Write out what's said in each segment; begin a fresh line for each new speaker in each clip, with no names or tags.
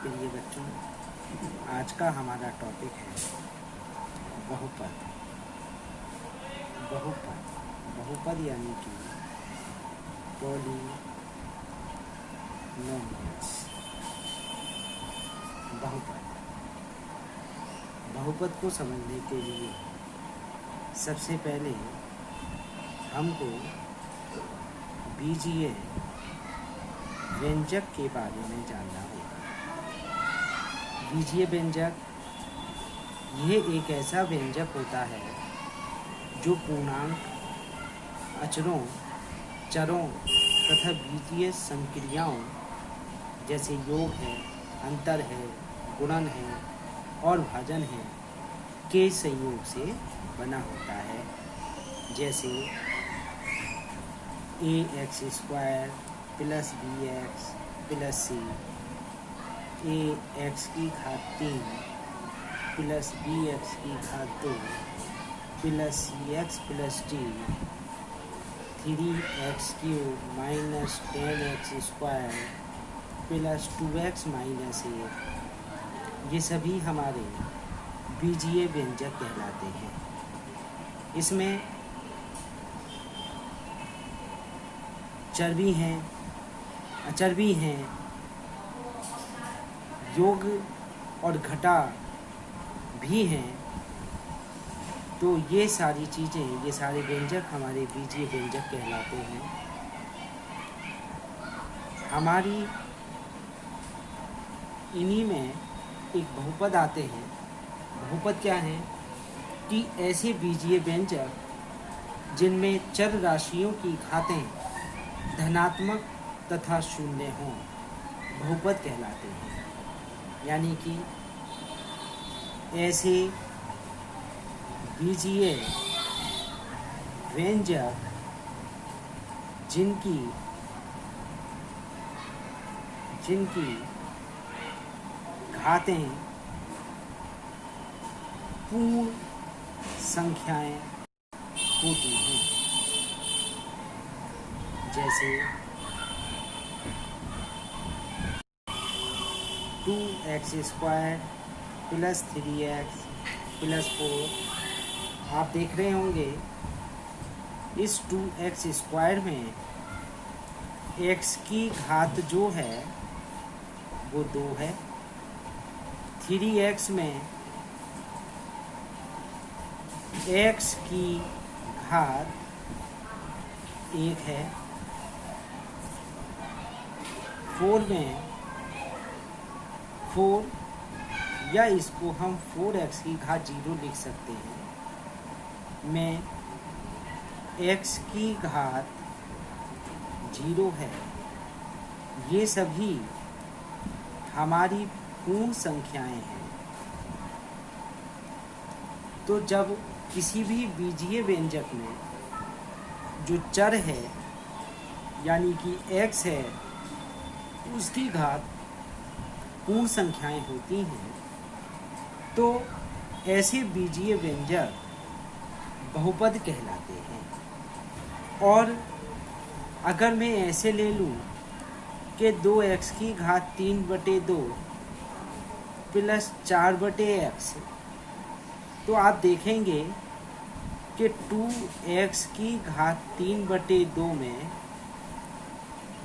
प्रिय बच्चों, आज का हमारा टॉपिक है बहुपद। बहुपद बहुपद यानी कि पॉलिनोमियल्स। बहुपद को समझने के लिए सबसे पहले हमको बीजीय व्यंजक के बारे में जानना होगा। बीजीय व्यंजक यह एक ऐसा व्यंजक होता है जो पूर्णांक, अचरों, चरों तथा बीजीय संक्रियाओं जैसे योग है, अंतर है, गुणन है और भाजन है के संयोग से बना होता है। जैसे ax² plus bx plus c, ax की घात 3 प्लस bx की घात 2 plus cx plus d, 3x³ minus 10x² plus 2x minus 1, ये सभी हमारे बीजीय व्यंजक कहलाते हैं। इसमें चर्बी हैं, अचर्बी हैं, योग और घटा भी हैं। तो ये सारी चीज़ें, ये सारे व्यंजक हमारे बीजीय व्यंजक कहलाते हैं। हमारी इन्हीं में एक बहुपद आते हैं। बहुपद क्या है कि ऐसे बीजीय व्यंजक जिनमें चर राशियों की घातें धनात्मक तथा शून्य हों, बहुपद कहलाते हैं। यानी कि ऐसे बीजीय व्यंजक जिनकी घातें पूर्ण संख्याएं होती हैं। जैसे 2x² प्लस 3x प्लस 4। आप देख रहे होंगे इस 2x² में x की घात जो है वो 2 है। 3x में x की घात 1 है। 4 में 4 या इसको हम 4x की घात 0 लिख सकते हैं में x की घात 0 है। ये सभी हमारी पूर्ण संख्याएं हैं। तो जब किसी भी बीजीय व्यंजक में जो चर है यानी कि x है उसकी घात पूर्ण संख्याएं होती हैं, तो ऐसे बीजीय व्यंजक बहुपद कहलाते हैं। और अगर मैं ऐसे ले लूँ कि 2x की घात 3/2 प्लस 4/x, तो आप देखेंगे कि 2x की घात 3/2 में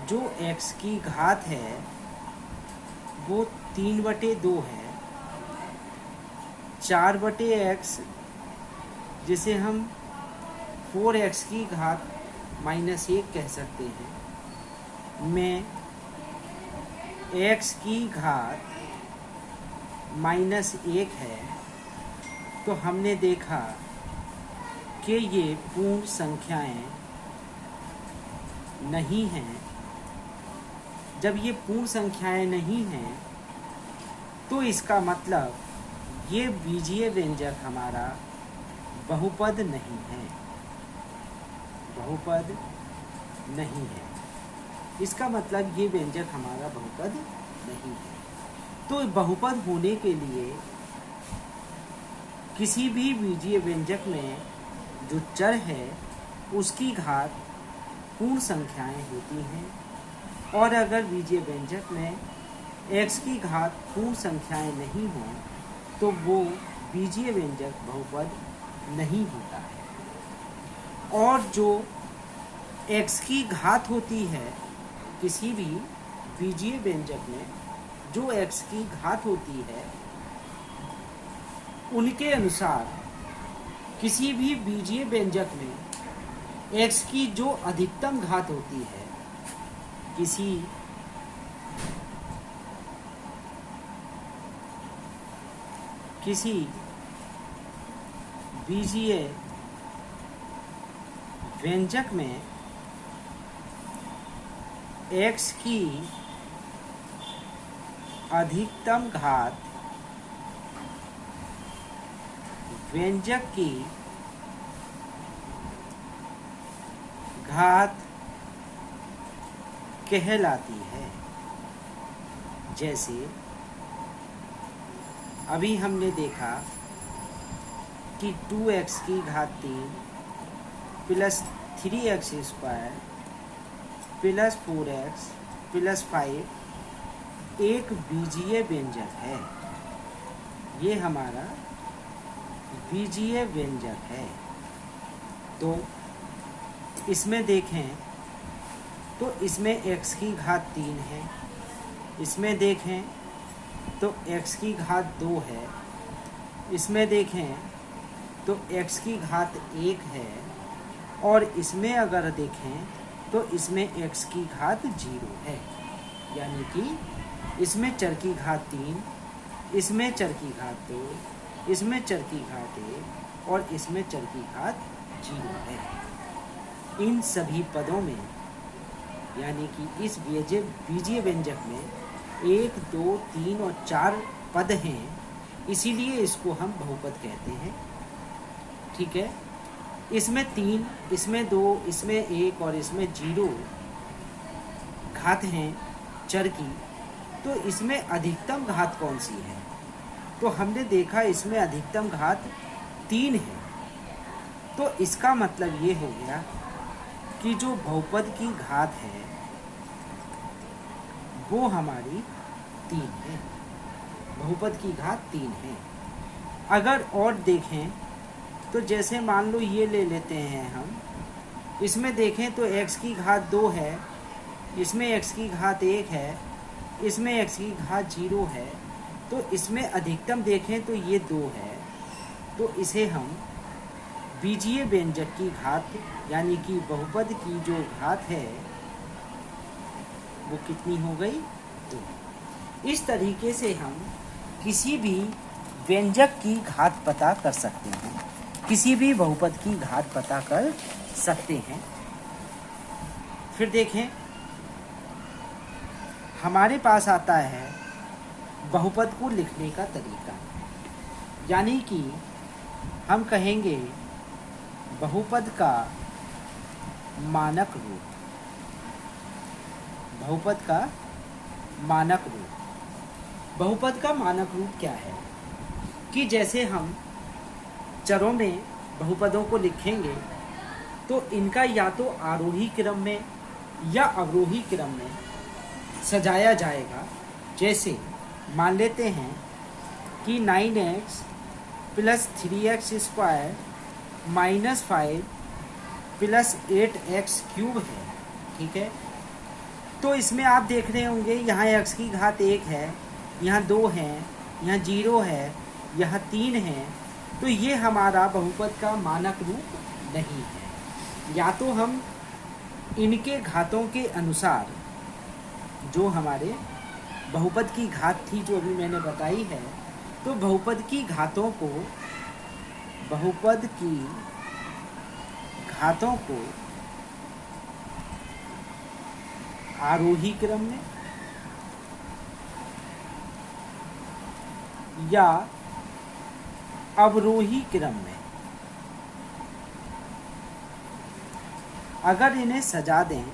जो x की घात है वो 3/2 है। 4/x जिसे हम 4x की घात -1 कह सकते हैं में x की घात -1 है। तो हमने देखा कि ये पूर्ण संख्याएं नहीं हैं। जब ये पूर्ण संख्याएं नहीं हैं तो इसका मतलब ये बीजीय व्यंजक हमारा बहुपद नहीं है। बहुपद नहीं है, इसका मतलब ये व्यंजक हमारा बहुपद नहीं है। तो बहुपद होने के लिए किसी भी बीजीय व्यंजक में जो चर है उसकी घात पूर्ण संख्याएं होती हैं। और अगर बीजीय व्यंजक में x की घात पूर्ण संख्याएं नहीं हो तो वो बीजीय व्यंजक बहुपद नहीं होता है। और जो x की घात होती है किसी भी बीजीय व्यंजक में, जो x की घात होती है उनके अनुसार किसी भी बीजीय व्यंजक में x की जो अधिकतम घात होती है किसी बीजीय व्यंजक में x की अधिकतम घात व्यंजक की घात कहलाती है। जैसे अभी हमने देखा कि 2x की घात 3 plus 3x square plus 4x plus 5 एक बीजीय व्यंजक है। ये हमारा बीजीय व्यंजक है। तो इसमें देखें तो इसमें x की घात 3 है, इसमें देखें तो x की घात 2 है, इसमें देखें तो x की घात 1 है, और इसमें अगर देखें तो इसमें x की घात 0 है। यानी कि इसमें चर की घात 3, इसमें चर की घात 2, इसमें चर की घात 1 और इसमें चर की घात 0 है। इन सभी पदों में यानी कि इस बीजीय व्यंजक में 1, 2, 3 और 4 पद हैं, इसीलिए इसको हम बहुपद कहते हैं। ठीक है, इसमें 3, इसमें 2, इसमें 1 और इसमें 0 घात हैं चर की, तो इसमें अधिकतम घात कौन सी है? तो हमने देखा इसमें अधिकतम घात 3 है। तो इसका मतलब ये हो गया कि जो बहुपद की घात है वो हमारी 3 है। बहुपद की घात 3 है। अगर और देखें तो जैसे मान लो ये ले लेते हैं हम, इसमें देखें तो x की घात 2 है, इसमें x की घात 1 है, इसमें x की घात 0 है, तो इसमें अधिकतम देखें तो ये 2 है। तो इसे हम बीजीय व्यंजक की घात यानी कि बहुपद की जो घात है वो कितनी हो गई? 2। इस तरीके से हम किसी भी व्यंजक की घात पता कर सकते हैं, किसी भी बहुपद की घात पता कर सकते हैं। फिर देखें हमारे पास आता है बहुपद को लिखने का तरीका, यानी कि हम कहेंगे बहुपद का मानक रूप। बहुपद का मानक रूप, बहुपद का मानक रूप क्या है कि जैसे हम चरों में बहुपदों को लिखेंगे तो इनका या तो आरोही क्रम में या अवरोही क्रम में सजाया जाएगा। जैसे मान लेते हैं कि 9x plus 3x square minus 5 plus 8x cube है। ठीक है, तो इसमें आप देख रहे होंगे यहाँ x की घात 1 है, यहाँ 2 है, यहाँ 0 है, यहाँ 3 है। तो ये हमारा बहुपद का मानक रूप नहीं है। या तो हम इनके घातों के अनुसार, जो हमारे बहुपद की घात थी जो अभी मैंने बताई है, तो बहुपद की घातों को आरोही क्रम में या अवरोही क्रम में अगर इन्हें सजा दें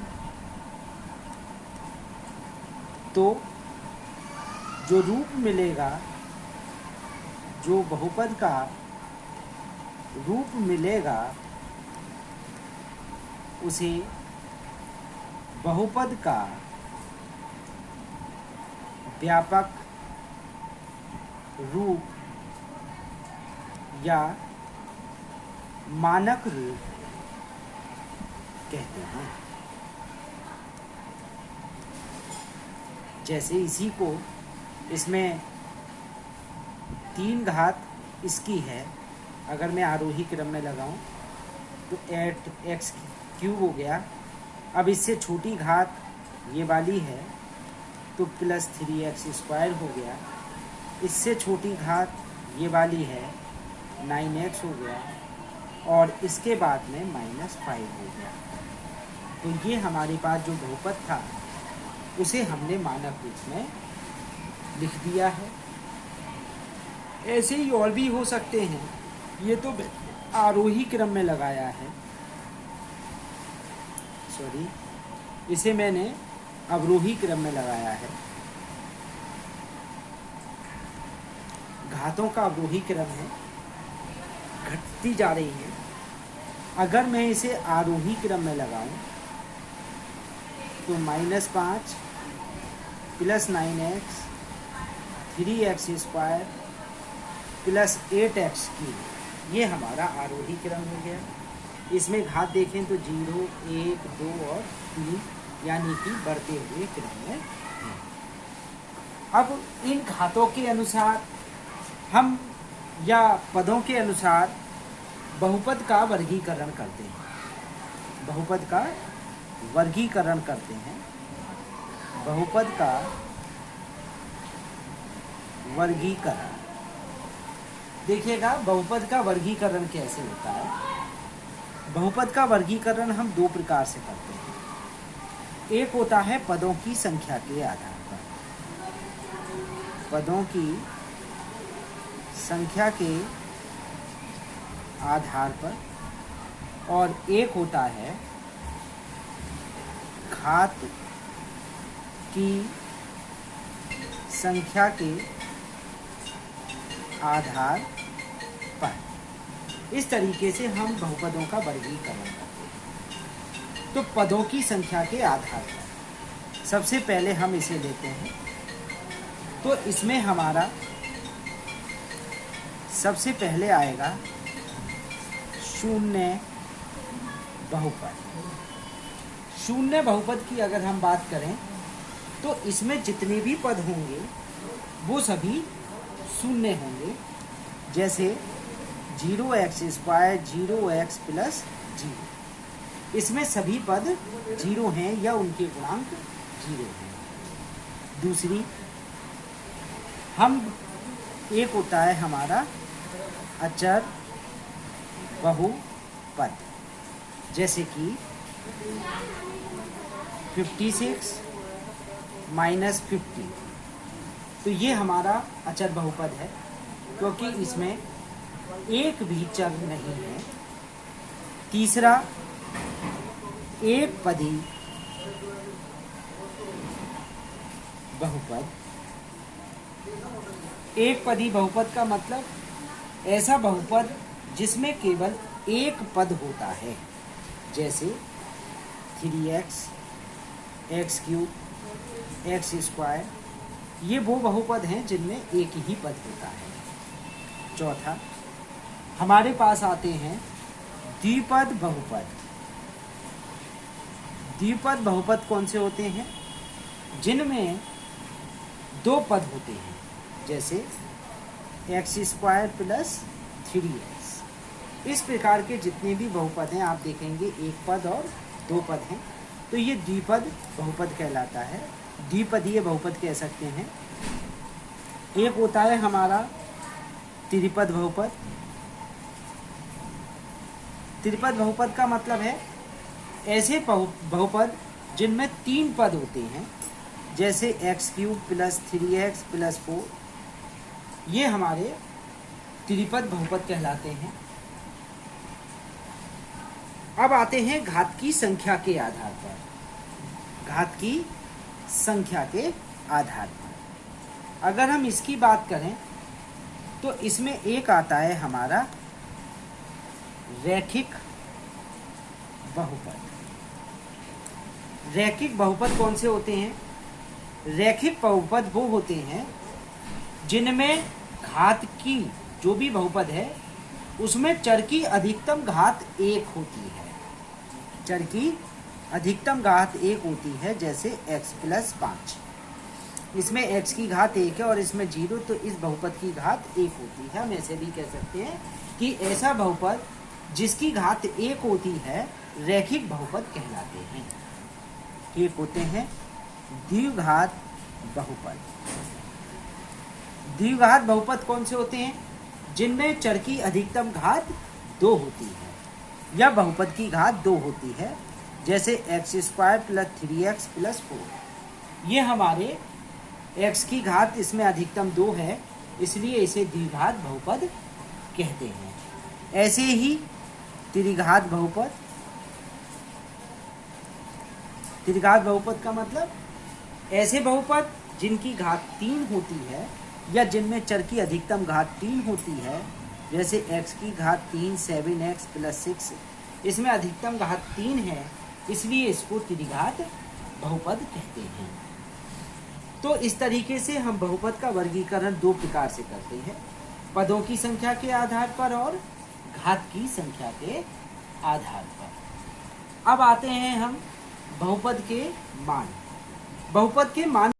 तो जो रूप मिलेगा, जो बहुपद का रूप मिलेगा, उसे बहुपद का व्यापक रूप या मानक रूप कहते हैं। जैसे इसी को, इसमें 3 घात इसकी है, अगर मैं आरोही क्रम में लगाऊं तो 8x क्यूब हो गया। अब इससे छोटी घात ये वाली है तो प्लस 3x स्क्वायर हो गया। इससे छोटी घात ये वाली है 9x हो गया, और इसके बाद में -5 हो गया। तो ये हमारे पास जो बहुपद था उसे हमने मानक रूप में लिख दिया है। ऐसे ही और भी हो सकते हैं, ये तो आरोही क्रम में लगाया है, सॉरी, इसे मैंने अवरोही क्रम में लगाया है। घातों का अवरोही क्रम है, घटती जा रही है। अगर मैं इसे आरोही क्रम में लगाऊं तो -5 plus 9x 3x square plus 8x cube, ये हमारा आरोही क्रम हो गया। इसमें घात देखें तो 0, 1, 2 और 3, यानी कि बढ़ते हुए क्रम में है। अब इन घातों के अनुसार हम, या पदों के अनुसार, बहुपद का वर्गीकरण करते हैं। बहुपद का वर्गीकरण करते हैं। बहुपद का वर्गीकरण, देखिएगा बहुपद का वर्गीकरण कैसे होता है। बहुपद का वर्गीकरण हम 2 प्रकार से करते हैं। एक होता है पदों की संख्या के आधार पर, पदों की संख्या के आधार पर, और एक होता है घात की संख्या के आधार पर। इस तरीके से हम बहुपदों का वर्गीकरण करते हैं। तो पदों की संख्या के आधार पर सबसे पहले हम इसे लेते हैं। तो इसमें हमारा सबसे पहले आएगा शून्य बहुपद। शून्य बहुपद की अगर हम बात करें तो इसमें जितने भी पद होंगे वो सभी शून्य होंगे। जैसे 0x स्क्वायर 0x प्लस 0, इसमें सभी पद 0 हैं या उनके गुणांक 0 हैं। दूसरी, हम एक होता है हमारा अचर बहुपद, जैसे कि 56 माइनस 50, तो ये हमारा अचर बहुपद है क्योंकि इसमें एक भी चर नहीं है। तीसरा, एक पदी बहुपद। एक पदी बहुपद का मतलब ऐसा बहुपद जिसमें केवल एक पद होता है, जैसे 3x x cube x square, ये वो बहुपद हैं जिनमें एक ही पद होता है। चौथा, हमारे पास आते हैं द्विपद बहुपद। द्विपद बहुपद कौन से होते हैं? जिनमें 2 पद होते हैं, जैसे x स्क्वायर प्लस 3x। इस प्रकार के जितने भी बहुपद हैं आप देखेंगे एक पद और 2 पद हैं, तो ये द्विपद बहुपद कहलाता है। द्विपदीय बहुपद कह सकते हैं। एक होता है हमारा त्रिपद बहुपद। त्रिपद बहुपद का मतलब है ऐसे बहुपद जिनमें 3 पद होते हैं, जैसे x cube plus 3x plus 4, ये हमारे त्रिपद बहुपद कहलाते हैं। अब आते हैं घात की संख्या के आधार पर। घात की संख्या के आधार पर अगर हम इसकी बात करें तो इसमें एक आता है हमारा रैखिक बहुपद। रैखिक बहुपद कौन से होते हैं? रैखिक बहुपद वो होते हैं जिनमें घात की, जो भी बहुपद है उसमें चर की अधिकतम घात 1 होती है, चर की अधिकतम घात 1 होती है, जैसे x + 5। इसमें x की घात 1 है और इसमें 0, तो इस बहुपद की घात 1 होती है। हम ऐसे भी कह सकते हैं कि ऐसा बहुपद जिसकी घात 1 होती है रैखिक बहुपद कहलाते हैं। एक होते हैं द्विघात बहुपद। द्विघात बहुपद कौन से होते हैं? जिनमें चर की अधिकतम घात 2 होती है या बहुपद की घात 2 होती है, जैसे x² + 3x + 4। ये हमारे x की घात इसमें अधिकतम 2 है, इसलिए इसे द्विघात बहुपद कहते हैं। ऐसे ही त्रिघात बहुपद। त्रिघात बहुपद का मतलब ऐसे बहुपद जिनकी घात 3 होती है या जिनमें चर की अधिकतम घात 3 होती है, जैसे x की घात 3 7x + 6। इसमें अधिकतम घात 3 है, इसलिए इसको त्रिघात बहुपद कहते हैं। तो इस तरीके से हम बहुपद का वर्गीकरण 2 प्रकार से करते हैं, पदों की संख्या के आधार पर और घात की संख्या के आधार पर। अब आते हैं हम बहुपद के मान। बहुपद के मान